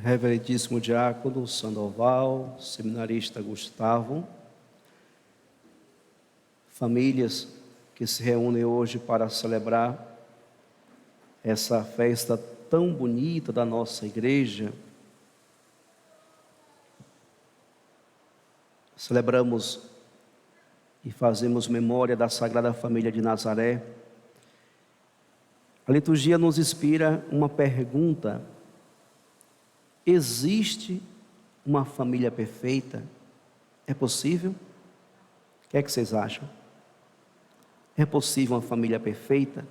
Reverendíssimo Diácono Sandoval, seminarista Gustavo, famílias que se reúnem hoje para celebrar essa festa tão bonita da nossa igreja. Celebramos e fazemos memória da Sagrada Família de Nazaré. A liturgia nos inspira uma pergunta: existe uma família perfeita? É possível? O que é que vocês acham? É possível uma família perfeita?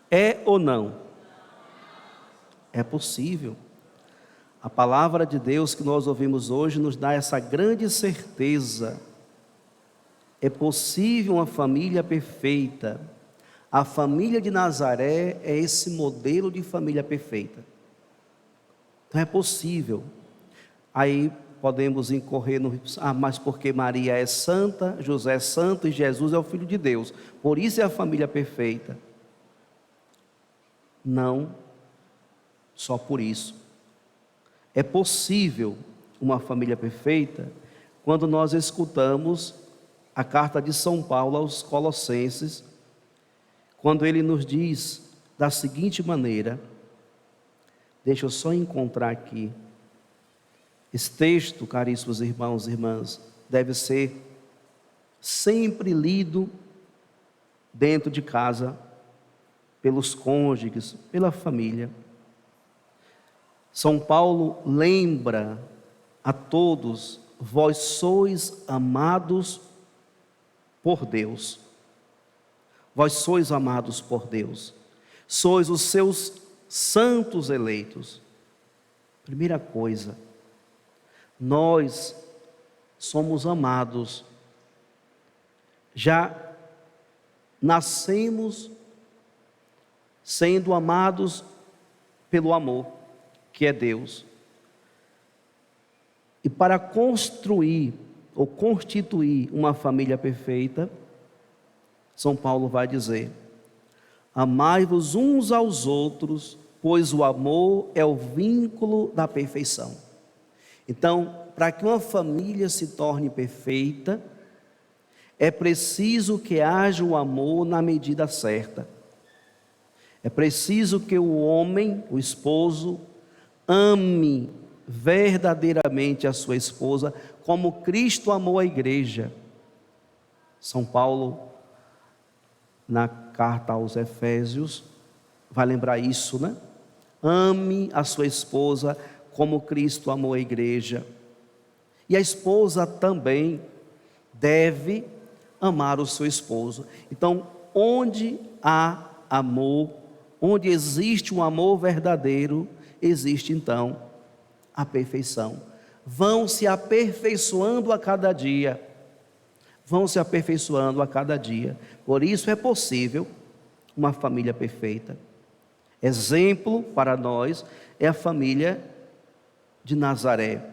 É ou não? É possível. A palavra de Deus que nós ouvimos hoje nos dá essa grande certeza. É possível uma família perfeita. A família de Nazaré é esse modelo de família perfeita. Então é possível. Aí podemos incorrer no... mas porque Maria é santa, José é santo e Jesus é o Filho de Deus. Por isso é a família perfeita. Não só por isso. É possível uma família perfeita quando nós escutamos a carta de São Paulo aos Colossenses, quando ele nos diz da seguinte maneira. Deixa eu só encontrar aqui. Esse texto, caríssimos irmãos e irmãs, deve ser sempre lido dentro de casa, pelos cônjuges, pela família. São Paulo lembra a todos: vós sois amados por Deus. Vós sois amados por Deus. Sois os seus santos eleitos. Primeira coisa, nós somos amados. Já nascemos sendo amados pelo amor, que é Deus. E para construir ou constituir uma família perfeita, São Paulo vai dizer: amai-vos uns aos outros, pois o amor é o vínculo da perfeição. Então, para que uma família se torne perfeita, é preciso que haja o amor na medida certa. É preciso que o homem, o esposo, ame verdadeiramente a sua esposa, como Cristo amou a igreja. São Paulo, na carta aos Efésios, vai lembrar isso, né? Ame a sua esposa como Cristo amou a igreja. E a esposa também deve amar o seu esposo. Então, onde há amor, onde existe um amor verdadeiro, existe então a perfeição. Vão se aperfeiçoando a cada dia. Vão se aperfeiçoando a cada dia. Por isso é possível uma família perfeita. Exemplo para nós é a família de Nazaré.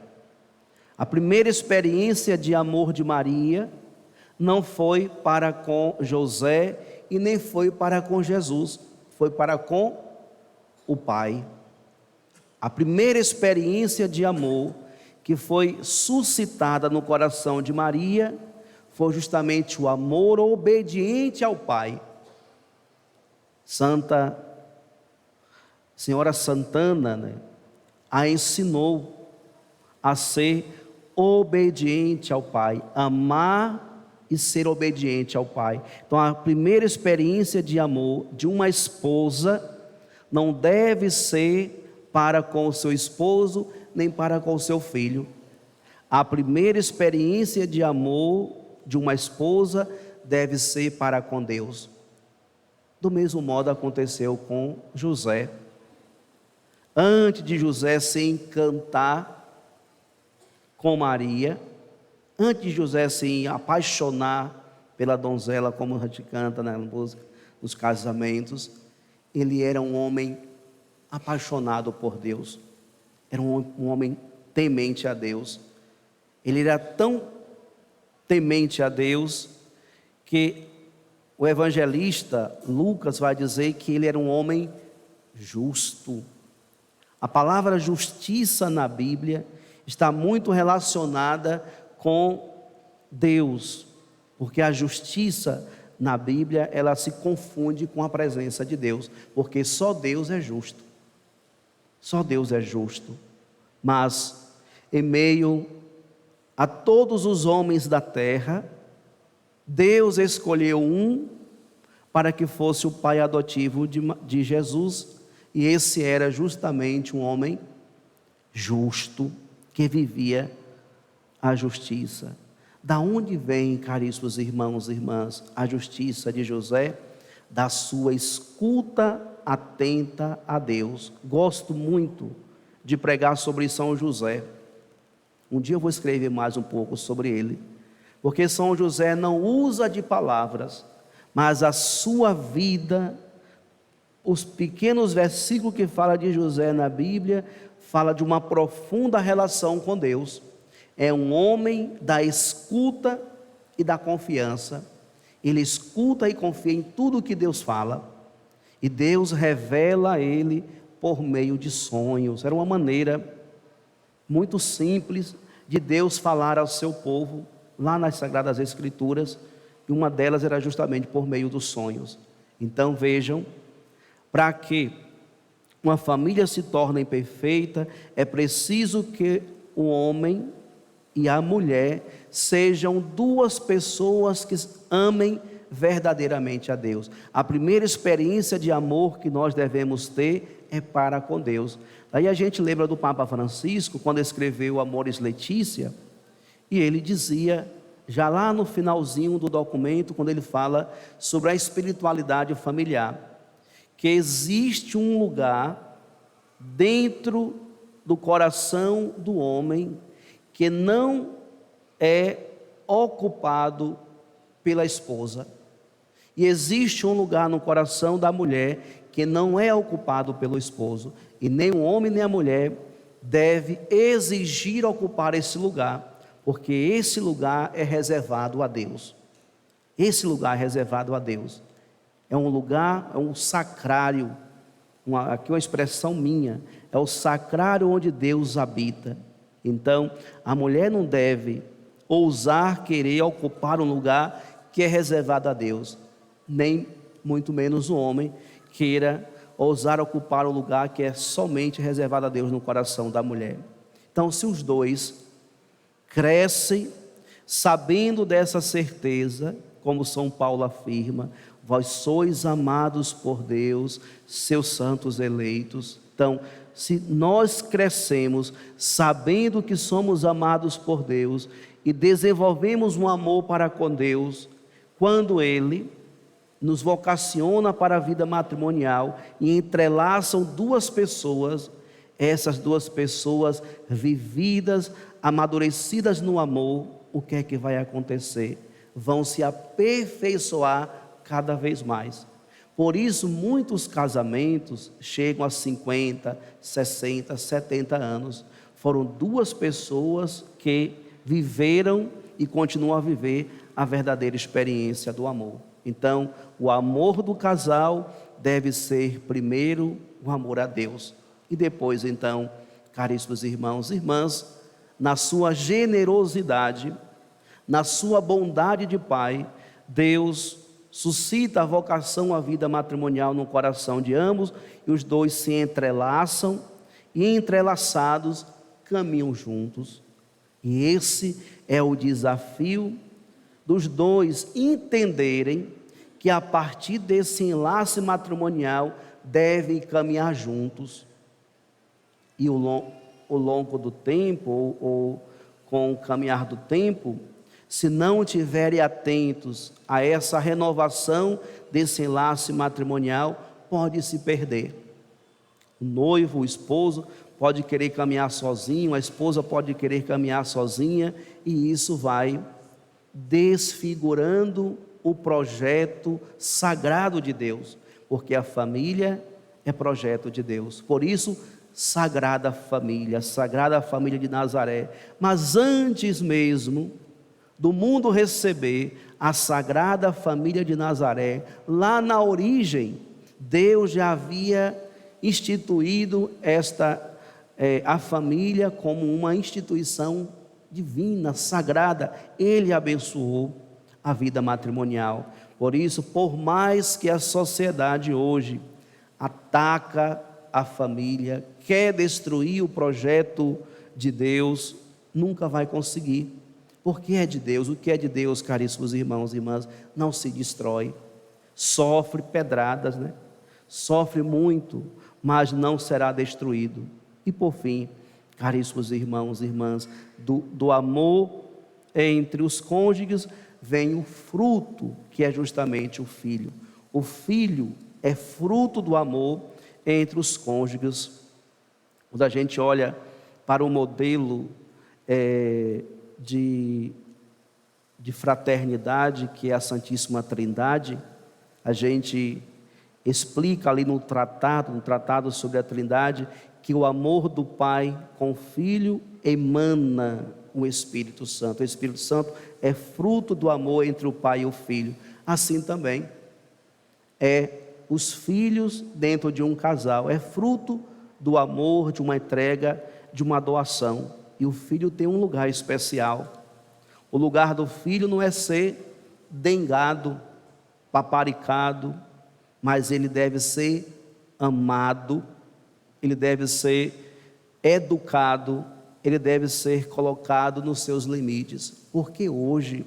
A primeira experiência de amor de Maria não foi para com José e nem foi para com Jesus, foi para com o Pai. A primeira experiência de amor que foi suscitada no coração de Maria foi justamente o amor obediente ao Pai. Santa Senhora Santana, né, a ensinou a ser obediente ao Pai, amar e ser obediente ao Pai. Então, a primeira experiência de amor de uma esposa não deve ser para com o seu esposo, nem para com o seu filho. A primeira experiência de amor de uma esposa deve ser para com Deus. Do mesmo modo aconteceu com José. Antes de José se encantar com Maria, antes de José se apaixonar pela donzela, como a gente canta na música, nos casamentos, ele era um homem apaixonado por Deus, era um homem temente a Deus. Ele era tão temente a Deus que o evangelista Lucas vai dizer que ele era um homem justo. A palavra justiça na Bíblia está muito relacionada com Deus, porque a justiça na Bíblia, ela se confunde com a presença de Deus, porque só Deus é justo. Só Deus é justo. Mas em meio a todos os homens da terra, Deus escolheu um para que fosse o pai adotivo de Jesus, e esse era justamente um homem justo, que vivia a justiça. Da onde vem, caríssimos irmãos e irmãs, a justiça de José? Da sua escuta atenta a Deus. Gosto muito de pregar sobre São José. Um dia eu vou escrever mais um pouco sobre ele, porque São José não usa de palavras, mas a sua vida, os pequenos versículos que fala de José na Bíblia, fala de uma profunda relação com Deus. É um homem da escuta e da confiança. Ele escuta e confia em tudo que Deus fala, e Deus revela a ele por meio de sonhos. Era uma maneira muito simples de Deus falar ao seu povo, lá nas Sagradas Escrituras, e uma delas era justamente por meio dos sonhos. Então vejam, para que uma família se torne perfeita, é preciso que o homem e a mulher sejam duas pessoas que amem verdadeiramente a Deus. A primeira experiência de amor que nós devemos ter é para com Deus. Daí a gente lembra do Papa Francisco, quando escreveu Amoris Laetitia, e ele dizia, já lá no finalzinho do documento, quando ele fala sobre a espiritualidade familiar, que existe um lugar dentro do coração do homem que não é ocupado pela esposa, e existe um lugar no coração da mulher que não é ocupado pelo esposo, e nem o homem nem a mulher deve exigir ocupar esse lugar, porque esse lugar é reservado a Deus. Esse lugar é reservado a Deus. É um lugar, é um sacrário, aqui uma expressão minha, é o sacrário onde Deus habita. Então, a mulher não deve ousar querer ocupar um lugar que é reservado a Deus, nem muito menos o homem queira ousar ocupar um lugar que é somente reservado a Deus no coração da mulher. Então, se os dois crescem sabendo dessa certeza, como São Paulo afirma, vós sois amados por Deus, seus santos eleitos. Então, se nós crescemos sabendo que somos amados por Deus e desenvolvemos um amor para com Deus, quando Ele nos vocaciona para a vida matrimonial e entrelaçam duas pessoas, essas duas pessoas vividas, amadurecidas no amor, o que é que vai acontecer? Vão se aperfeiçoar cada vez mais. Por isso, muitos casamentos chegam a 50, 60, 70 anos. Foram duas pessoas que viveram e continuam a viver a verdadeira experiência do amor. Então, o amor do casal deve ser primeiro o amor a Deus. E depois, então, caríssimos irmãos e irmãs, na sua generosidade, na sua bondade de Pai, Deus suscita a vocação à vida matrimonial no coração de ambos, e os dois se entrelaçam, e entrelaçados caminham juntos. E esse é o desafio dos dois entenderem que a partir desse enlace matrimonial devem caminhar juntos. E ao longo do tempo, ou com o caminhar do tempo, se não estiverem atentos a essa renovação desse enlace matrimonial, pode se perder. O noivo, o esposo, pode querer caminhar sozinho, a esposa pode querer caminhar sozinha, e isso vai desfigurando o projeto sagrado de Deus, porque a família é projeto de Deus. Por isso, Sagrada Família de Nazaré. Mas antes mesmo do mundo receber a Sagrada Família de Nazaré, lá na origem, Deus já havia instituído a família como uma instituição divina, sagrada. Ele abençoou a vida matrimonial. Por isso, por mais que a sociedade hoje ataca a família, quer destruir o projeto de Deus, nunca vai conseguir, porque é de Deus. O que é de Deus, caríssimos irmãos e irmãs, não se destrói. Sofre pedradas, né? Sofre muito, mas não será destruído. E por fim, caríssimos irmãos e irmãs, do amor entre os cônjuges vem o fruto, que é justamente o filho. O filho é fruto do amor entre os cônjuges. Quando a gente olha para o modelo de fraternidade, que é a Santíssima Trindade, a gente explica ali no tratado sobre a Trindade, que o amor do Pai com o Filho emana o Espírito Santo. O Espírito Santo é fruto do amor entre o Pai e o Filho. Assim também os filhos dentro de um casal, é fruto do amor, de uma entrega, de uma doação. E o filho tem um lugar especial. O lugar do filho não é ser dengado, paparicado, mas ele deve ser amado, ele deve ser educado, ele deve ser colocado nos seus limites. Porque hoje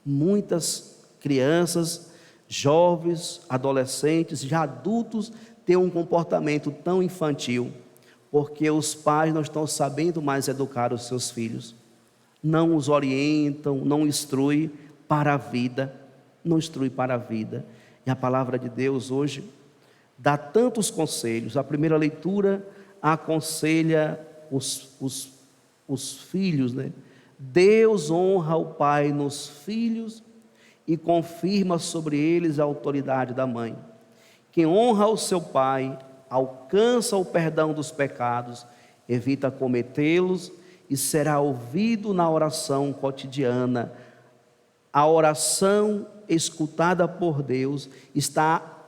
muitas crianças, jovens, adolescentes, já adultos têm um comportamento tão infantil, porque os pais não estão sabendo mais educar os seus filhos, não os orientam, não instruem para a vida, E a palavra de Deus hoje dá tantos conselhos. A primeira leitura aconselha os filhos, né? Deus honra o pai nos filhos e confirma sobre eles a autoridade da mãe. Quem honra o seu pai alcança o perdão dos pecados, evita cometê-los e será ouvido na oração cotidiana. A oração escutada por Deus está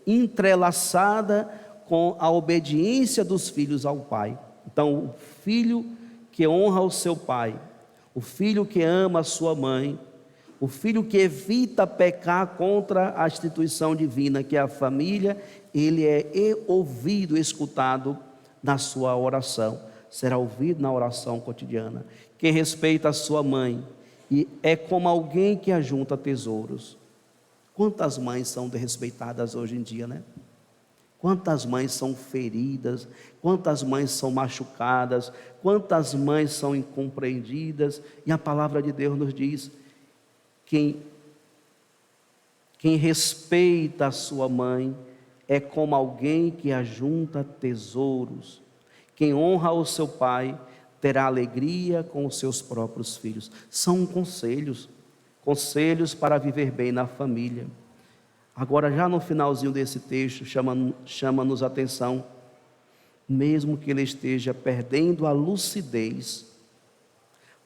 entrelaçada com a obediência dos filhos ao pai. Então, o filho que honra o seu pai, o filho que ama a sua mãe, o filho que evita pecar contra a instituição divina, que é a família, ele é ouvido, escutado na sua oração, será ouvido na oração cotidiana. Quem respeita a sua mãe e é como alguém que ajunta tesouros. Quantas mães são desrespeitadas hoje em dia, né? Quantas mães são feridas, quantas mães são machucadas, quantas mães são incompreendidas, e a palavra de Deus nos diz: quem respeita a sua mãe é como alguém que ajunta tesouros. Quem honra o seu pai terá alegria com os seus próprios filhos. São conselhos para viver bem na família. Agora, já no finalzinho desse texto, chama-nos a atenção, mesmo que ele esteja perdendo a lucidez,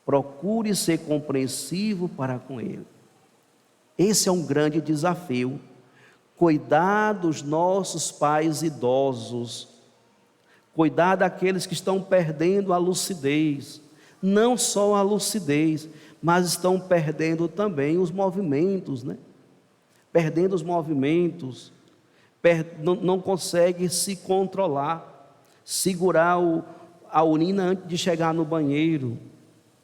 procure ser compreensivo para com ele. Esse é um grande desafio, cuidar dos nossos pais idosos, cuidar daqueles que estão perdendo a lucidez, não só a lucidez, mas estão perdendo também os movimentos, né? Perdendo os movimentos, não consegue se controlar, segurar a urina antes de chegar no banheiro.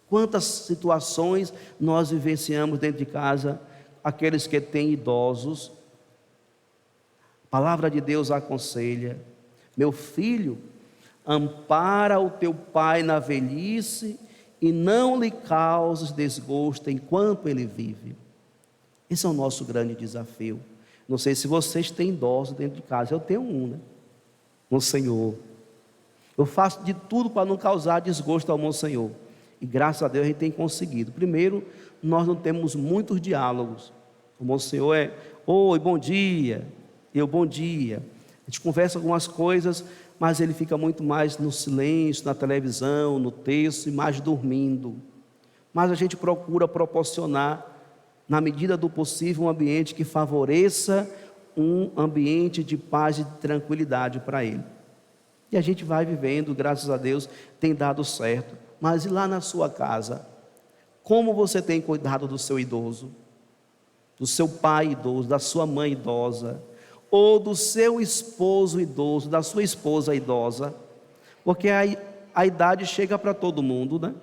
Quantas situações nós vivenciamos dentro de casa, aqueles que têm idosos. A palavra de Deus aconselha: meu filho, ampara o teu pai na velhice e não lhe causes desgosto enquanto ele vive. Esse é o nosso grande desafio. Não sei se vocês têm idosos dentro de casa, eu tenho um, né? Monsenhor. Eu faço de tudo para não causar desgosto ao Monsenhor. E graças a Deus a gente tem conseguido. Primeiro, nós não temos muitos diálogos. O Monsenhor é: oi, bom dia. Eu, bom dia. A gente conversa algumas coisas, mas ele fica muito mais no silêncio, na televisão, no texto e mais dormindo. Mas a gente procura proporcionar, na medida do possível, um ambiente que favoreça um ambiente de paz e de tranquilidade para ele. E a gente vai vivendo, graças a Deus, tem dado certo. Mas e lá na sua casa? Como você tem cuidado do seu idoso? Do seu pai idoso, da sua mãe idosa? Ou do seu esposo idoso, da sua esposa idosa? Porque a idade chega para todo mundo, né?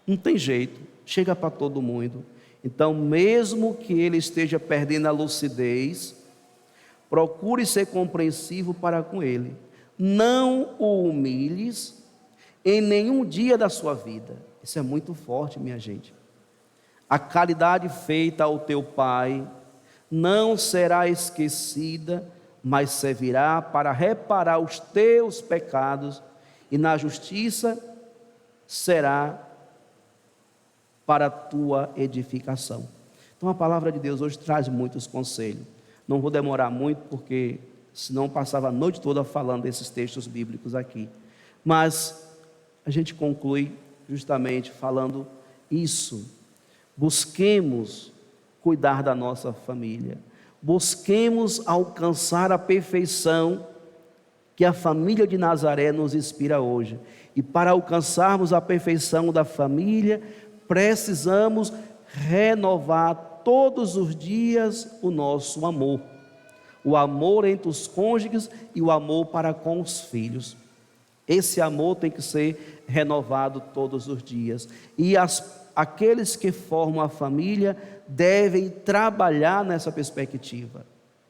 Não tem jeito, chega para todo mundo. Então, mesmo que ele esteja perdendo a lucidez, procure ser compreensivo para com ele. Não o humilhes em nenhum dia da sua vida. Isso é muito forte, minha gente. A caridade feita ao teu pai não será esquecida, mas servirá para reparar os teus pecados, e na justiça será para a tua edificação. Então a palavra de Deus hoje traz muitos conselhos. Não vou demorar muito, porque senão passava a noite toda falando desses textos bíblicos aqui. Mas a gente conclui justamente falando isso. Busquemos cuidar da nossa família. Busquemos alcançar a perfeição que a família de Nazaré nos inspira hoje. E para alcançarmos a perfeição da família, precisamos renovar todos os dias o nosso amor. O amor entre os cônjuges e o amor para com os filhos. Esse amor tem que ser renovado todos os dias. E aqueles que formam a família devem trabalhar nessa perspectiva.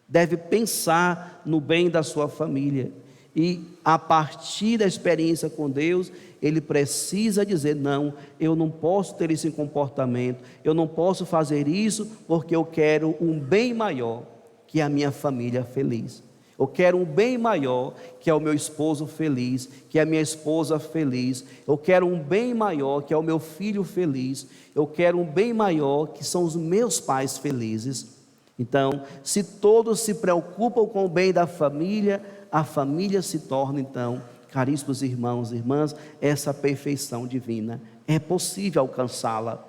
Devem pensar no bem da sua família. E a partir da experiência com Deus, ele precisa dizer: não, eu não posso ter esse comportamento, eu não posso fazer isso, porque eu quero um bem maior, que é a minha família feliz. Eu quero um bem maior, que é o meu esposo feliz, que é a minha esposa feliz. Eu quero um bem maior, que é o meu filho feliz. Eu quero um bem maior, que são os meus pais felizes. Então, se todos se preocupam com o bem da família, a família se torna, então, caríssimos irmãos e irmãs, essa perfeição divina. É possível alcançá-la,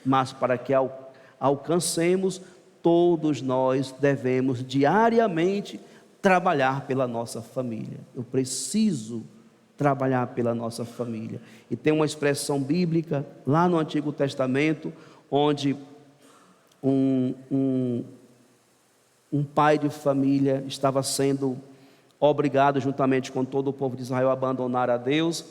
mas para que alcancemos, todos nós devemos diariamente trabalhar pela nossa família. Eu preciso trabalhar pela nossa família. E tem uma expressão bíblica lá no Antigo Testamento, onde um pai de família estava sendo obrigado, juntamente com todo o povo de Israel, a abandonar a Deus,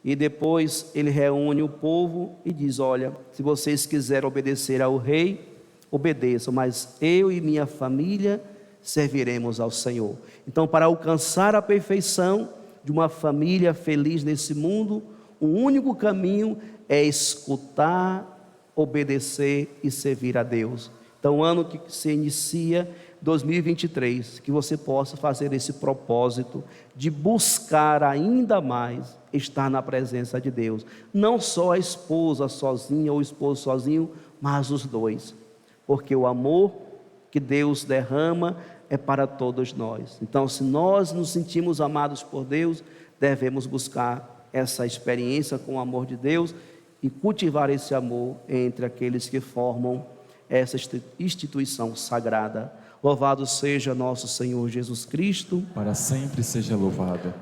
e depois ele reúne o povo e diz: olha, se vocês quiserem obedecer ao rei, obedeçam, mas eu e minha família serviremos ao Senhor. Então, para alcançar a perfeição de uma família feliz nesse mundo, o único caminho é escutar, obedecer e servir a Deus. Então, o ano que se inicia, 2023, que você possa fazer esse propósito de buscar ainda mais estar na presença de Deus. Não só a esposa sozinha ou o esposo sozinho, mas os dois. Porque o amor que Deus derrama é para todos nós. Então, se nós nos sentimos amados por Deus, devemos buscar essa experiência com o amor de Deus e cultivar esse amor entre aqueles que formam essa instituição sagrada. Louvado seja nosso Senhor Jesus Cristo. Para sempre seja louvado.